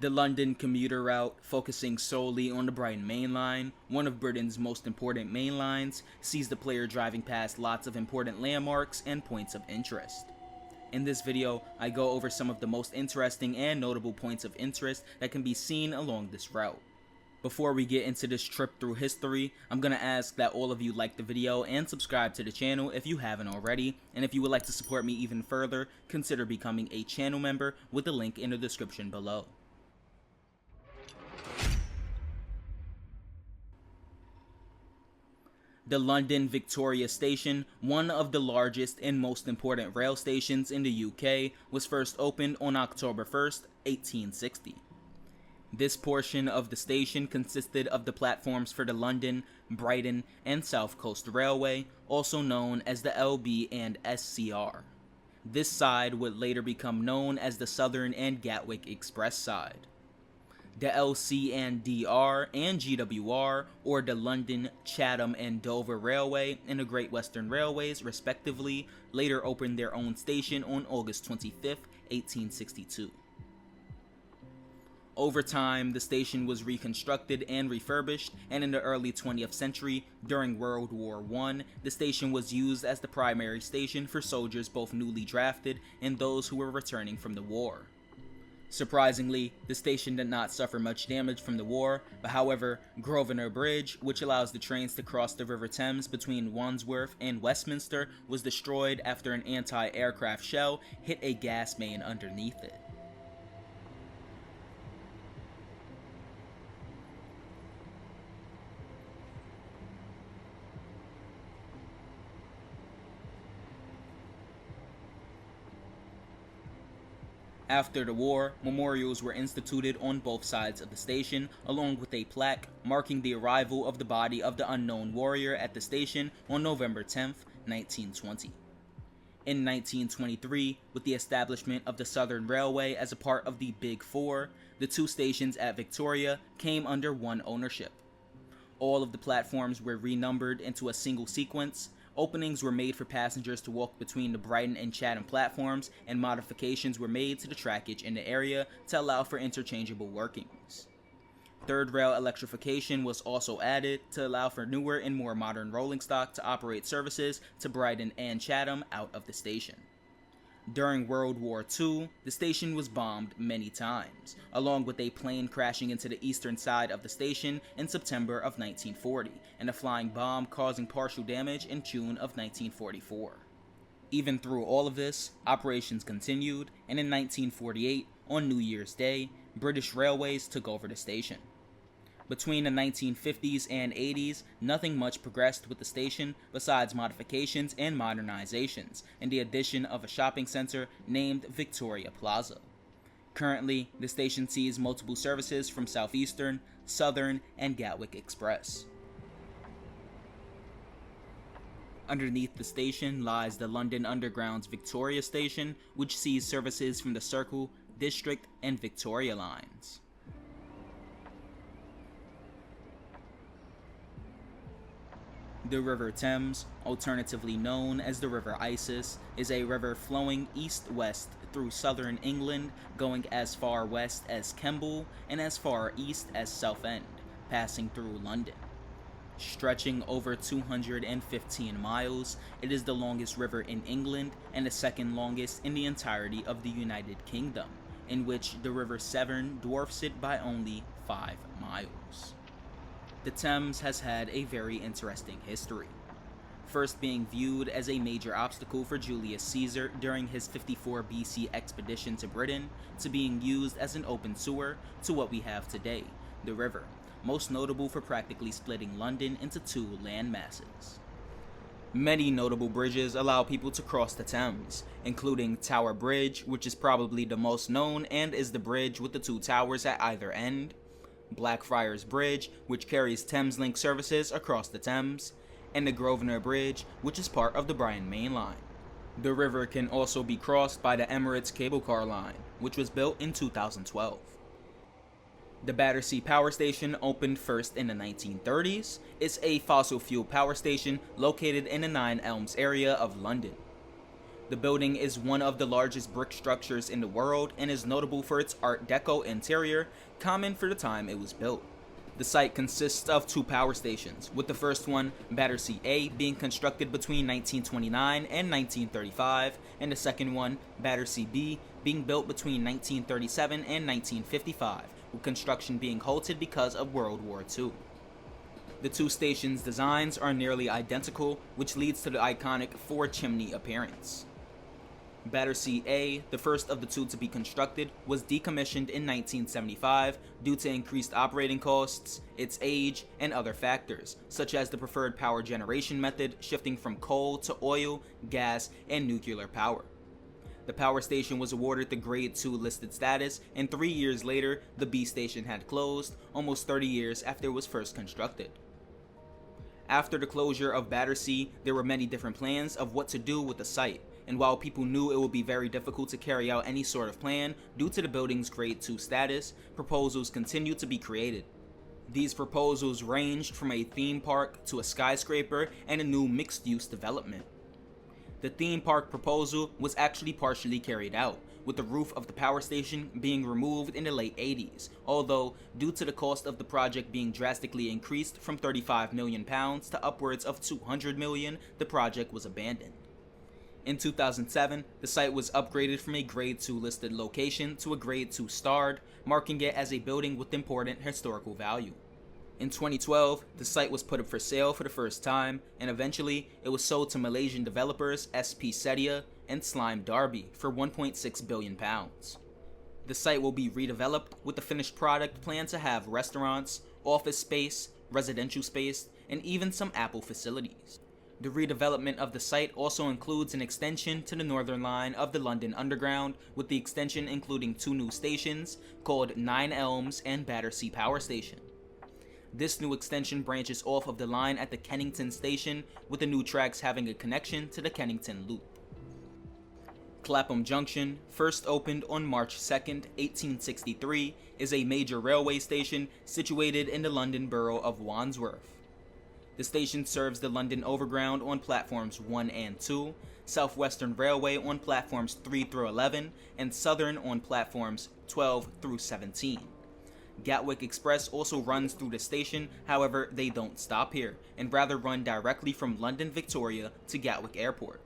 The London Commuter Route, focusing solely on the Brighton Main Line, one of Britain's most important main lines, sees the player driving past lots of important landmarks and points of interest. In this video, I go over some of the most interesting and notable points of interest that can be seen along this route. Before we get into this trip through history, I'm gonna ask that all of you like the video and subscribe to the channel if you haven't already, and if you would like to support me even further, consider becoming a channel member with the link in the description below. The London Victoria Station, one of the largest and most important rail stations in the UK, was first opened on October 1st, 1860. This portion of the station consisted of the platforms for the London, Brighton, and South Coast Railway, also known as the LB and SCR. This side would later become known as the Southern and Gatwick Express side. The LC and DR and GWR, or the London, Chatham, and Dover Railway and the Great Western Railways, respectively, later opened their own station on August 25, 1862. Over time, the station was reconstructed and refurbished, and in the early 20th century, during World War I, the station was used as the primary station for soldiers both newly drafted and those who were returning from the war. Surprisingly, the station did not suffer much damage from the war, but however, Grosvenor Bridge, which allows the trains to cross the River Thames between Wandsworth and Westminster, was destroyed after an anti-aircraft shell hit a gas main underneath it. After the war, memorials were instituted on both sides of the station, along with a plaque marking the arrival of the body of the unknown warrior at the station on November 10, 1920. In 1923, with the establishment of the Southern Railway as a part of the Big Four, the two stations at Victoria came under one ownership. All of the platforms were renumbered into a single sequence. Openings were made for passengers to walk between the Brighton and Chatham platforms, and modifications were made to the trackage in the area to allow for interchangeable workings. Third rail electrification was also added to allow for newer and more modern rolling stock to operate services to Brighton and Chatham out of the station. During World War II, the station was bombed many times, along with a plane crashing into the eastern side of the station in September of 1940, and a flying bomb causing partial damage in June of 1944. Even through all of this, operations continued, and in 1948, on New Year's Day, British Railways took over the station. Between the 1950s and 80s, nothing much progressed with the station besides modifications and modernizations, and the addition of a shopping center named Victoria Plaza. Currently, the station sees multiple services from Southeastern, Southern, and Gatwick Express. Underneath the station lies the London Underground's Victoria Station, which sees services from the Circle, District, and Victoria lines. The River Thames, alternatively known as the River Isis, is a river flowing east-west through southern England, going as far west as Kemble and as far east as Southend, passing through London. Stretching over 215 miles, it is the longest river in England and the second longest in the entirety of the United Kingdom, in which the River Severn dwarfs it by only 5 miles. The Thames has had a very interesting history, first being viewed as a major obstacle for Julius Caesar during his 54 BC expedition to Britain, to being used as an open sewer to what we have today, the river, most notable for practically splitting London into two land masses. Many notable bridges allow people to cross the Thames, including Tower Bridge, which is probably the most known and is the bridge with the two towers at either end, Blackfriars Bridge, which carries Thameslink services across the Thames, and the Grosvenor Bridge, which is part of the Brighton Main Line. The river can also be crossed by the Emirates cable car line, which was built in 2012. The Battersea Power Station opened first in the 1930s. It's a fossil fuel power station located in the Nine Elms area of London. The building is one of the largest brick structures in the world and is notable for its Art Deco interior, common for the time it was built. The site consists of 2 power stations, with the first one, Battersea A, being constructed between 1929 and 1935, and the second one, Battersea B, being built between 1937 and 1955, with construction being halted because of World War II. The 2 stations' designs are nearly identical, which leads to the iconic 4-chimney appearance. Battersea A, the first of the 2 to be constructed, was decommissioned in 1975 due to increased operating costs, its age, and other factors, such as the preferred power generation method shifting from coal to oil, gas, and nuclear power. The power station was awarded the Grade 2 listed status, and 3 years later, the B station had closed, almost 30 years after it was first constructed. After the closure of Battersea, there were many different plans of what to do with the site, and while people knew it would be very difficult to carry out any sort of plan due to the building's Grade 2 status, proposals continued to be created. These proposals ranged from a theme park to a skyscraper and a new mixed-use development. The theme park proposal was actually partially carried out, with the roof of the power station being removed in the late 80s, although due to the cost of the project being drastically increased from £35 million to upwards of $200 million, the project was abandoned. In 2007, the site was upgraded from a Grade 2 listed location to a Grade 2 starred, marking it as a building with important historical value. In 2012, the site was put up for sale for the first time, and eventually it was sold to Malaysian developers SP Sedia and Slime Darby for £1.6 billion. The site will be redeveloped, with the finished product planned to have restaurants, office space, residential space, and even some Apple facilities. The redevelopment of the site also includes an extension to the northern line of the London Underground, with the extension including 2 new stations called 9 Elms and Battersea Power Station. This new extension branches off of the line at the Kennington station, with the new tracks having a connection to the Kennington Loop. Clapham Junction, first opened on March 2, 1863, is a major railway station situated in the London borough of Wandsworth. The station serves the London Overground on platforms 1 and 2, South Western Railway on platforms 3 through 11, and Southern on platforms 12 through 17. Gatwick Express also runs through the station, however they don't stop here, and rather run directly from London Victoria to Gatwick Airport.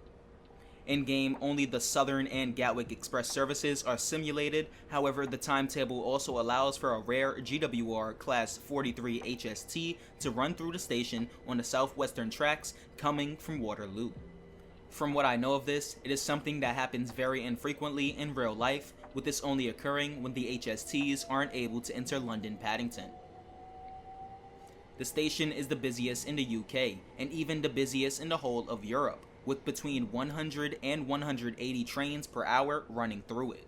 In-game, only the Southern and Gatwick Express services are simulated, however the timetable also allows for a rare GWR Class 43 HST to run through the station on the southwestern tracks coming from Waterloo. From what I know of this, it is something that happens very infrequently in real life, with this only occurring when the HSTs aren't able to enter London Paddington. The station is the busiest in the UK, and even the busiest in the whole of Europe, with between 100 and 180 trains per hour running through it.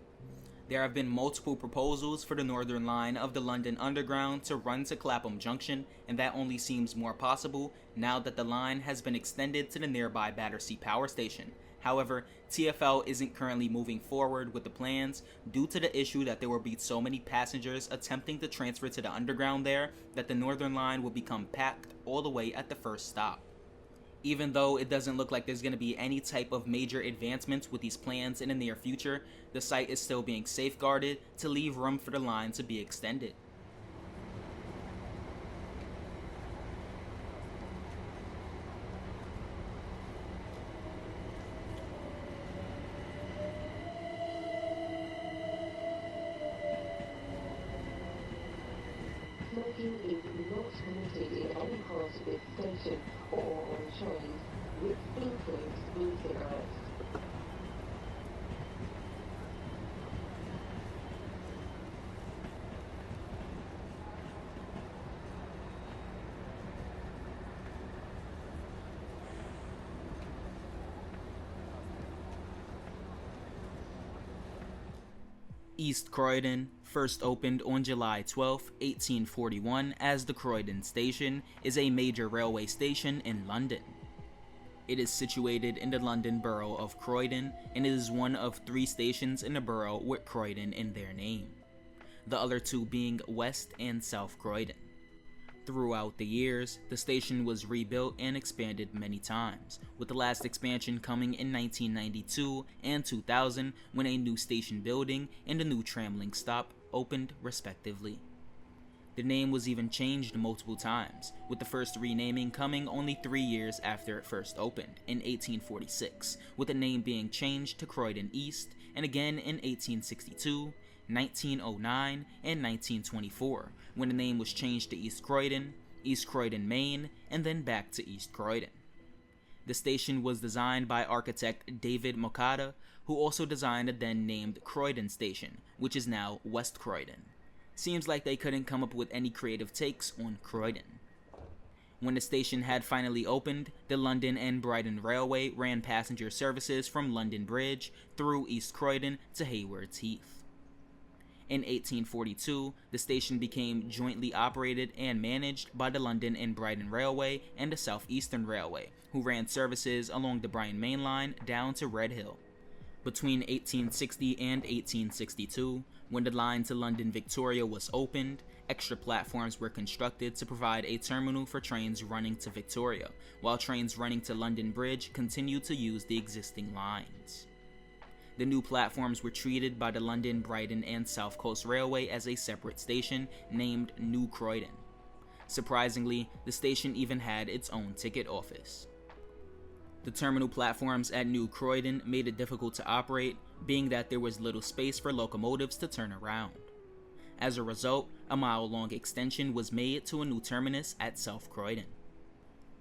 There have been multiple proposals for the northern line of the London Underground to run to Clapham Junction, and that only seems more possible now that the line has been extended to the nearby Battersea Power Station. However, TfL isn't currently moving forward with the plans due to the issue that there will be so many passengers attempting to transfer to the Underground there that the northern line will become packed all the way at the first stop. Even though it doesn't look like there's going to be any type of major advancements with these plans in the near future, the site is still being safeguarded to leave room for the line to be extended. Smoking is not permitted in any part of this station or on trains, which includes e-cigarettes. East Croydon, first opened on July 12, 1841 as the Croydon Station, is a major railway station in London. It is situated in the London borough of Croydon, and it is one of 3 stations in the borough with Croydon in their name, the other 2 being West and South Croydon. Throughout the years, the station was rebuilt and expanded many times, with the last expansion coming in 1992 and 2000 when a new station building and a new tramlink stop opened respectively. The name was even changed multiple times, with the first renaming coming only 3 years after it first opened, in 1846, with the name being changed to Croydon East, and again in 1862, 1909, and 1924, when the name was changed to East Croydon, Maine, and then back to East Croydon. The station was designed by architect David Mokata, who also designed the then named Croydon Station, which is now West Croydon. Seems like they couldn't come up with any creative takes on Croydon. When the station had finally opened, the London and Brighton Railway ran passenger services from London Bridge through East Croydon to Haywards Heath. In 1842, the station became jointly operated and managed by the London and Brighton Railway and the South Eastern Railway, who ran services along the Brighton Main Line down to Red Hill. Between 1860 and 1862, when the line to London Victoria was opened, extra platforms were constructed to provide a terminal for trains running to Victoria, while trains running to London Bridge continued to use the existing lines. The new platforms were treated by the London, Brighton, and South Coast Railway as a separate station named New Croydon. Surprisingly, the station even had its own ticket office. The terminal platforms at New Croydon made it difficult to operate, being that there was little space for locomotives to turn around. As a result, a mile-long extension was made to a new terminus at South Croydon.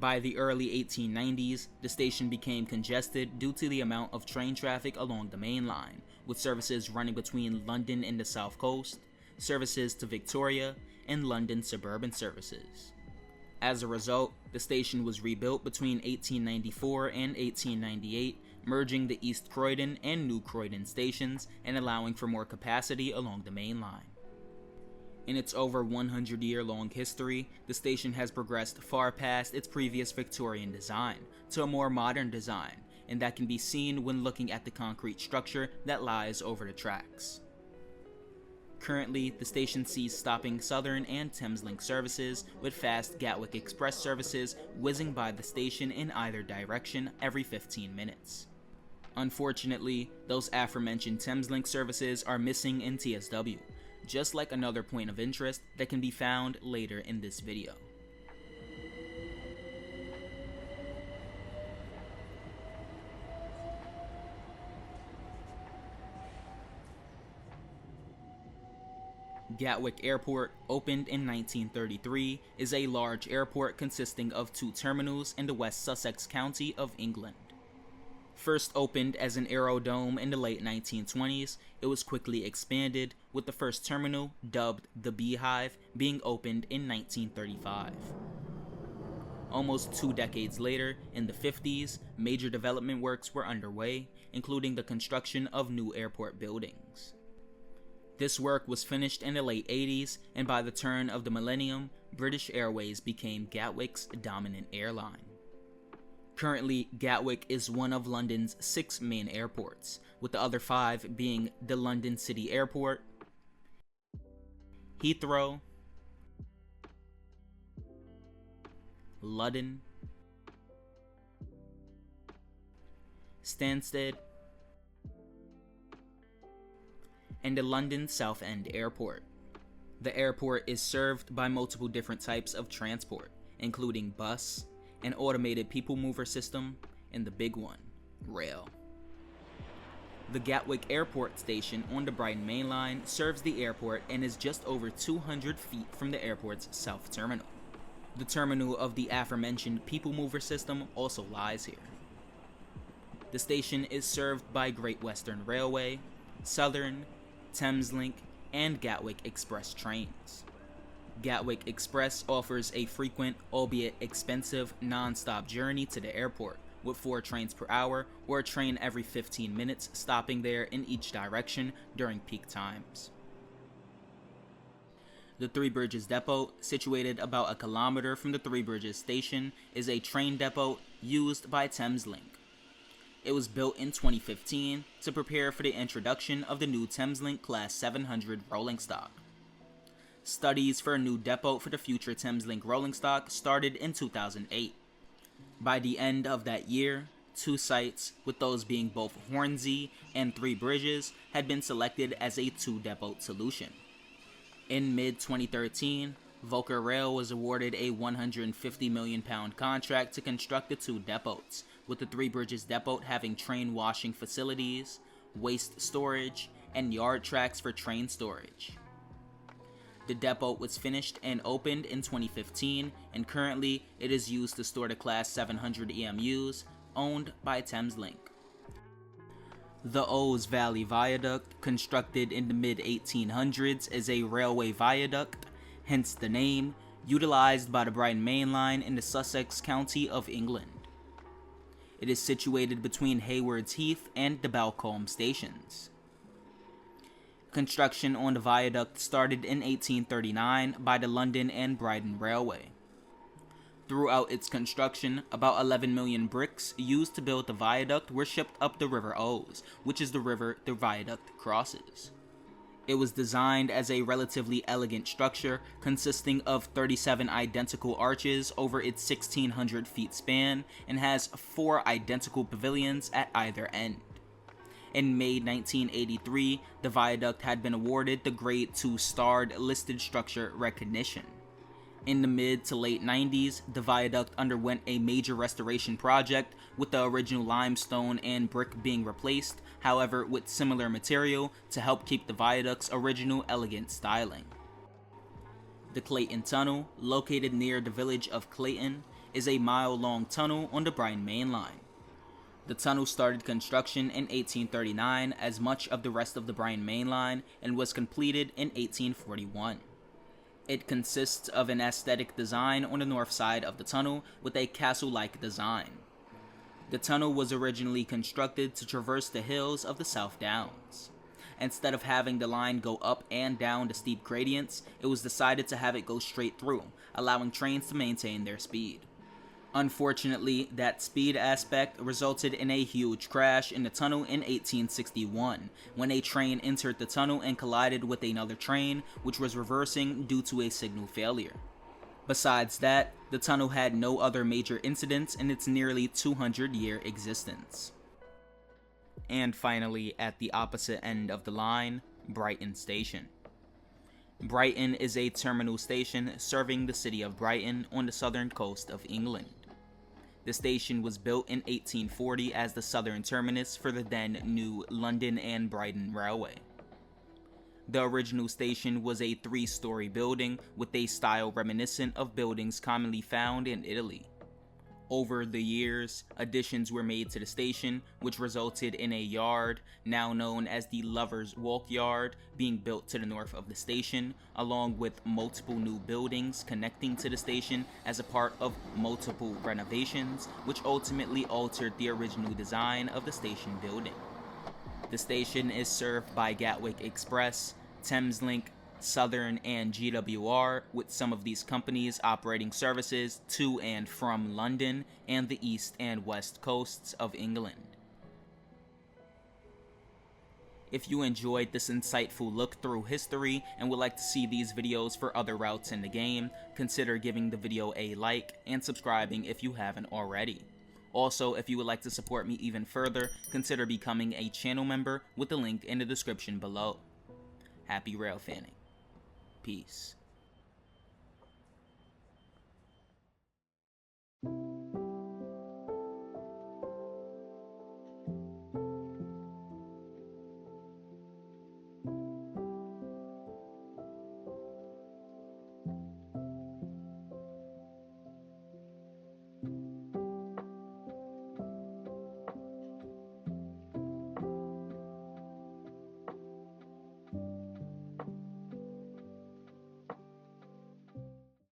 By the early 1890s, the station became congested due to the amount of train traffic along the main line, with services running between London and the South Coast, services to Victoria, and London suburban services. As a result, the station was rebuilt between 1894 and 1898, merging the East Croydon and New Croydon stations and allowing for more capacity along the main line. In its over 100-year-long history, the station has progressed far past its previous Victorian design to a more modern design, and that can be seen when looking at the concrete structure that lies over the tracks. Currently, the station sees stopping Southern and Thameslink services, with fast Gatwick Express services whizzing by the station in either direction every 15 minutes. Unfortunately, those aforementioned Thameslink services are missing in TSW, just like another point of interest that can be found later in this video. Gatwick Airport, opened in 1933, is a large airport consisting of 2 terminals in the West Sussex County of England. First opened as an aerodrome in the late 1920s, it was quickly expanded, with the first terminal, dubbed the Beehive, being opened in 1935. Almost 2 decades later, in the 50s, major development works were underway, including the construction of new airport buildings. This work was finished in the late 80s, and by the turn of the millennium, British Airways became Gatwick's dominant airline. Currently, Gatwick is one of London's 6 main airports, with the other 5 being the London City Airport, Heathrow, Luton, Stansted, and the London Southend Airport. The airport is served by multiple different types of transport, including bus, an automated people mover system, and the big one, rail. The Gatwick Airport station on the Brighton Main Line serves the airport and is just over 200 feet from the airport's south terminal. The terminal of the aforementioned people mover system also lies here. The station is served by Great Western Railway, Southern, Thameslink, and Gatwick Express trains. Gatwick Express offers a frequent, albeit expensive, non-stop journey to the airport, with 4 trains per hour or a train every 15 minutes stopping there in each direction during peak times. The Three Bridges Depot, situated about a kilometer from the Three Bridges station, is a train depot used by Thameslink. It was built in 2015 to prepare for the introduction of the new Thameslink Class 700 rolling stock. Studies for a new depot for the future Thameslink rolling stock started in 2008. By the end of that year, 2 sites, with those being both Hornsey and Three Bridges, had been selected as a 2-depot solution. In mid-2013, Volker Rail was awarded a £150 million contract to construct the 2 depots, with the Three Bridges depot having train washing facilities, waste storage, and yard tracks for train storage. The depot was finished and opened in 2015, and currently it is used to store the Class 700 EMUs owned by Thameslink. The Ouse Valley Viaduct, constructed in the mid-1800s, is a railway viaduct, hence the name, utilized by the Brighton Main Line in the Sussex County of England. It is situated between Haywards Heath and the Balcombe stations. Construction on the viaduct started in 1839 by the London and Brighton Railway. Throughout its construction, about 11 million bricks used to build the viaduct were shipped up the River Ouse, which is the river the viaduct crosses. It was designed as a relatively elegant structure consisting of 37 identical arches over its 1,600 feet span and has 4 identical pavilions at either end. In May 1983, the viaduct had been awarded the Grade 2 Starred Listed Structure recognition. In the mid to late 90s, the viaduct underwent a major restoration project, with the original limestone and brick being replaced, however with similar material to help keep the viaduct's original elegant styling. The Clayton Tunnel, located near the village of Clayton, is a mile-long tunnel on the Brighton Main Line. The tunnel started construction in 1839 as much of the rest of the Brighton Main Line and was completed in 1841. It consists of an aesthetic design on the north side of the tunnel with a castle-like design. The tunnel was originally constructed to traverse the hills of the South Downs. Instead of having the line go up and down the steep gradients, it was decided to have it go straight through, allowing trains to maintain their speed. Unfortunately, that speed aspect resulted in a huge crash in the tunnel in 1861, when a train entered the tunnel and collided with another train, which was reversing due to a signal failure. Besides that, the tunnel had no other major incidents in its nearly 200-year existence. And finally, at the opposite end of the line, Brighton Station. Brighton is a terminal station serving the city of Brighton on the southern coast of England. The station was built in 1840 as the southern terminus for the then new London and Brighton Railway. The original station was a 3-story building with a style reminiscent of buildings commonly found in Italy. Over the years, additions were made to the station, which resulted in a yard, now known as the Lovers' Walk Yard, being built to the north of the station, along with multiple new buildings connecting to the station as a part of multiple renovations, which ultimately altered the original design of the station building. The station is served by Gatwick Express, Thameslink, Southern, and GWR, with some of these companies operating services to and from London and the east and west coasts of England. If you enjoyed this insightful look through history and would like to see these videos for other routes in the game, consider giving the video a like and subscribing if you haven't already. Also, if you would like to support me even further, consider becoming a channel member with the link in the description below. Happy rail fanning. Peace.